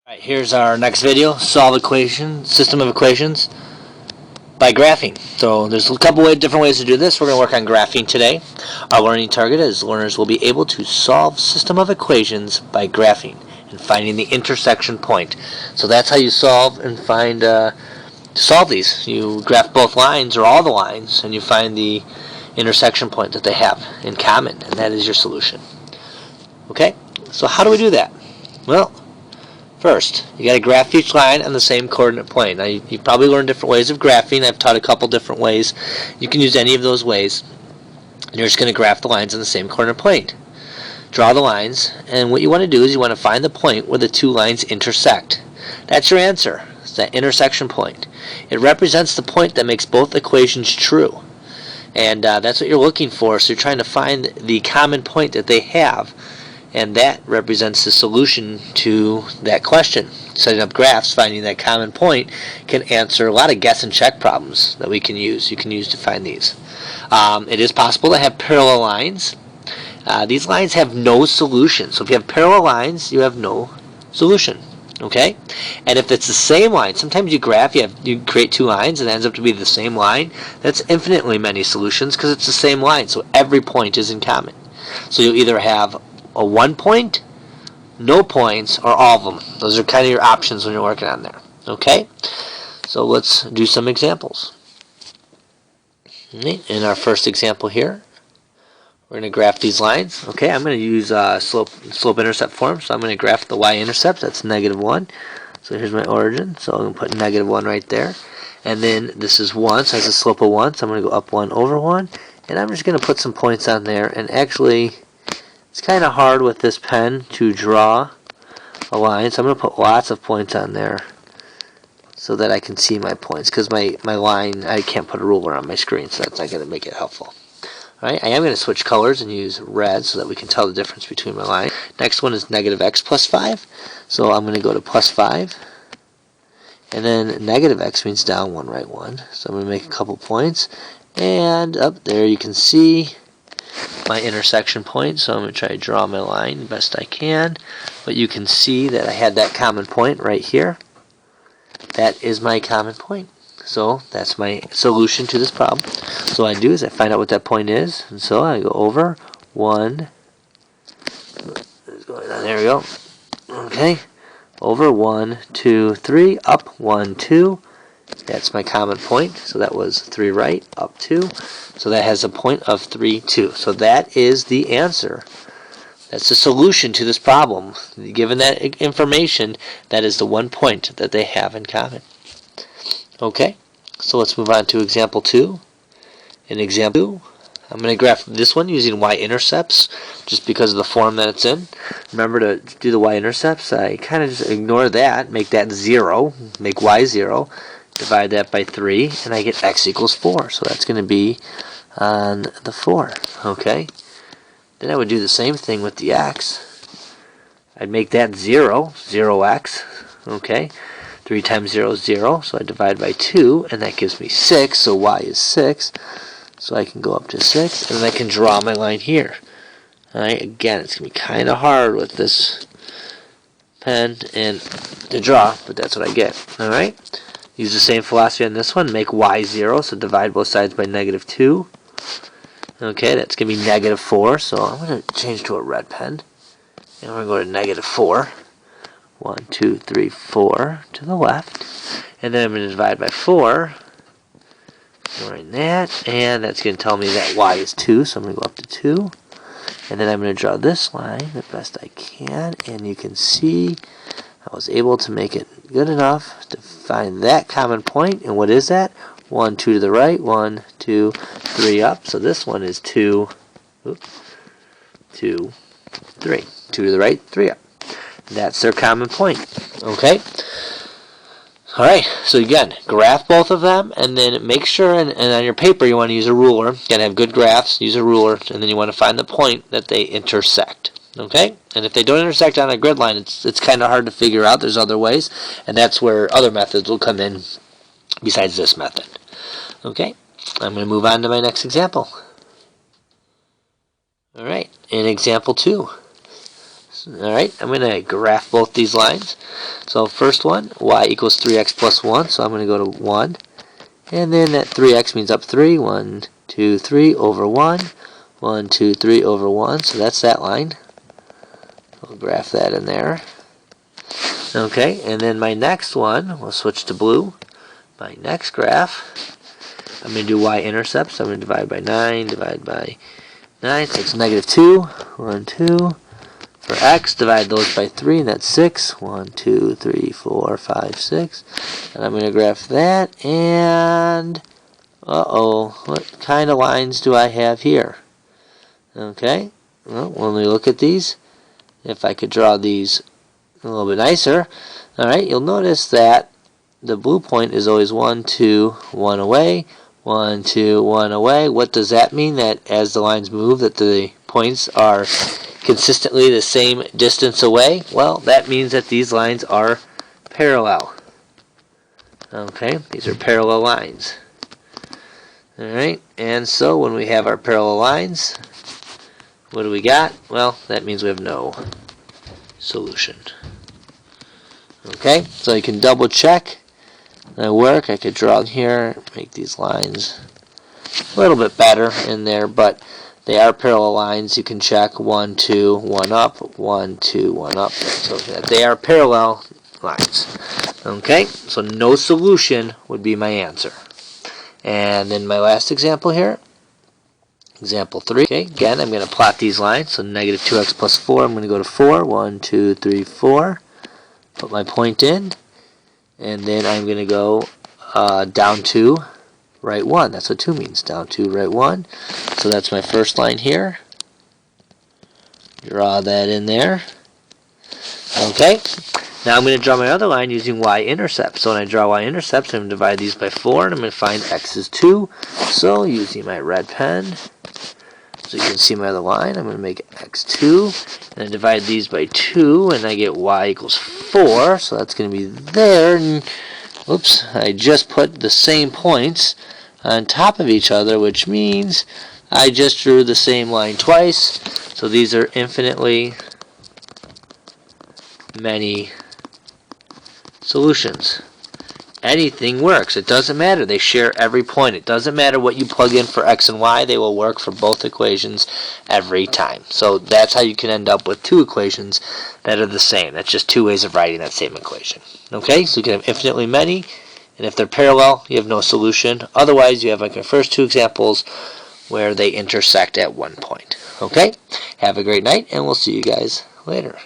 Alright, here's our next video, solve system of equations by graphing. So there's a couple different ways to do this. We're going to work on graphing today. Our learning target is learners will be able to solve system of equations by graphing and finding the intersection point. So that's how you solve and find solve these. You graph both lines or all the lines and you find the intersection point that they have in common, and that is your solution. Okay, so how do we do that? Well, first, you got to graph each line on the same coordinate plane. Now, you've probably learned different ways of graphing. I've taught a couple different ways. You can use any of those ways. And you're just going to graph the lines on the same coordinate plane. Draw the lines, and what you want to do is you want to find the point where the two lines intersect. That's your answer. It's that intersection point. It represents the point that makes both equations true. And that's what you're looking for. So you're trying to find the common point that they have. And that represents the solution to that question. Setting up graphs, finding that common point, can answer a lot of guess and check problems that we can use. You can use to find these. It is possible to have parallel lines. These lines have no solution. So if you have parallel lines, you have no solution. Okay? And if it's the same line, sometimes you graph, you create two lines and it ends up to be the same line. That's infinitely many solutions because it's the same line. So every point is in common. So you'll either have a 1 point, no points, or all of them. Those are kind of your options when you're working on there. Okay? So let's do some examples. In our first example here, we're going to graph these lines. Okay, I'm going to use slope-intercept form. So I'm going to graph the y-intercept. That's -1. So here's my origin. So I'm going to put -1 right there. And then this is 1, so it has a slope of 1. So I'm going to go up 1 over 1. And I'm just going to put some points on there. And actually, it's kind of hard with this pen to draw a line, so I'm going to put lots of points on there so that I can see my points, because my line, I can't put a ruler on my screen, so that's not going to make it helpful. Alright, I am going to switch colors and use red so that we can tell the difference between my line. Next one is -x plus 5, so I'm going to go to plus 5, and then -x means down 1, right 1, so I'm going to make a couple points, and up there you can see my intersection point, so I'm going to try to draw my line the best I can, but you can see that I had that common point right here. That is my common point, so that's my solution to this problem. So what I do is I find out what that point is, and so I go over 1, there we go, okay, over 1, 2, 3, up 1, 2, that's my common point, so that was 3 right, up 2, so that has a point of 3, 2. So that is the answer. That's the solution to this problem. Given that information, that is the one point that they have in common. Okay, so let's move on to example 2. In example 2, I'm going to graph this one using y-intercepts, just because of the form that it's in. Remember to do the y-intercepts, I kind of just ignore that, make that 0, make y 0, divide that by 3, and I get x equals 4. So that's going to be on the 4. Okay? Then I would do the same thing with the x. I'd make that 0, 0x. Okay? 3 times 0 is 0, so I divide by 2, and that gives me 6, so y is 6. So I can go up to 6, and then I can draw my line here. Alright, again, it's going to be kind of hard with this pen and to draw, but that's what I get. Alright? Use the same philosophy on this one. Make y 0, so divide both sides by -2. Okay, that's going to be -4, so I'm going to change to a red pen. And we're going to go to -4. 1, 2, 3, 4 to the left. And then I'm going to divide by 4. Right that. And that's going to tell me that y is 2, so I'm going to go up to 2. And then I'm going to draw this line the best I can. And you can see I was able to make it good enough to find that common point. And what is that? 1, 2 to the right, 1, 2, 3 up. So this one is 2, 2, 3. 2 to the right, 3 up. That's their common point. Okay? Alright, so again, graph both of them, and then make sure, and on your paper you want to use a ruler. You got to have good graphs, use a ruler, and then you want to find the point that they intersect. Okay? And if they don't intersect on a grid line, it's kind of hard to figure out. There's other ways, and that's where other methods will come in besides this method. Okay? I'm going to move on to my next example. Alright, in example 2. Alright, I'm going to graph both these lines. So first one, y equals 3x plus 1, so I'm going to go to 1. And then that 3x means up 3. 1, 2, 3 over 1. 1, 2, 3 over 1. So that's that line. I'll graph that in there. Okay, and then my next one, we'll switch to blue. My next graph, I'm going to do y-intercepts. I'm going to divide by 9, divide by 9, so it's negative 2. 1, 2. For x, divide those by 3, and that's 6. 1, 2, 3, 4, 5, 6. And I'm going to graph that, and what kind of lines do I have here? Okay, well, when we look at these, if I could draw these a little bit nicer, alright, you'll notice that the blue point is always 1, 2, 1 away, 1, 2, 1 away. What does that mean? That as the lines move, that the points are consistently the same distance away? Well, that means that these lines are parallel. Okay, these are parallel lines. Alright, and so when we have our parallel lines, what do we got? Well, that means we have no solution. Okay, so you can double check my work. I could draw here, make these lines a little bit better in there, but they are parallel lines. You can check 1, 2, 1 up, 1, 2, 1 up. So they are parallel lines. Okay, so no solution would be my answer. And then my last example here, example 3. Okay, again, I'm going to plot these lines. So negative 2x plus 4, I'm going to go to 4. 1, 2, 3, 4. Put my point in. And then I'm going to go down 2, right 1. That's what 2 means, down 2, right 1. So that's my first line here. Draw that in there. Okay. Now I'm going to draw my other line using y-intercepts. So when I draw y-intercepts, I'm going to divide these by 4, and I'm going to find x is 2. So using my red pen, so you can see my other line, I'm going to make x2, and I divide these by 2, and I get y equals 4. So that's going to be there. And, oops, I just put the same points on top of each other, which means I just drew the same line twice. So these are infinitely many solutions. Anything works. It doesn't matter. They share every point. It doesn't matter what you plug in for x and y. They will work for both equations every time. So that's how you can end up with two equations that are the same. That's just two ways of writing that same equation. Okay, so you can have infinitely many, and if they're parallel, you have no solution. Otherwise, you have like our first two examples where they intersect at one point. Okay, have a great night, and we'll see you guys later.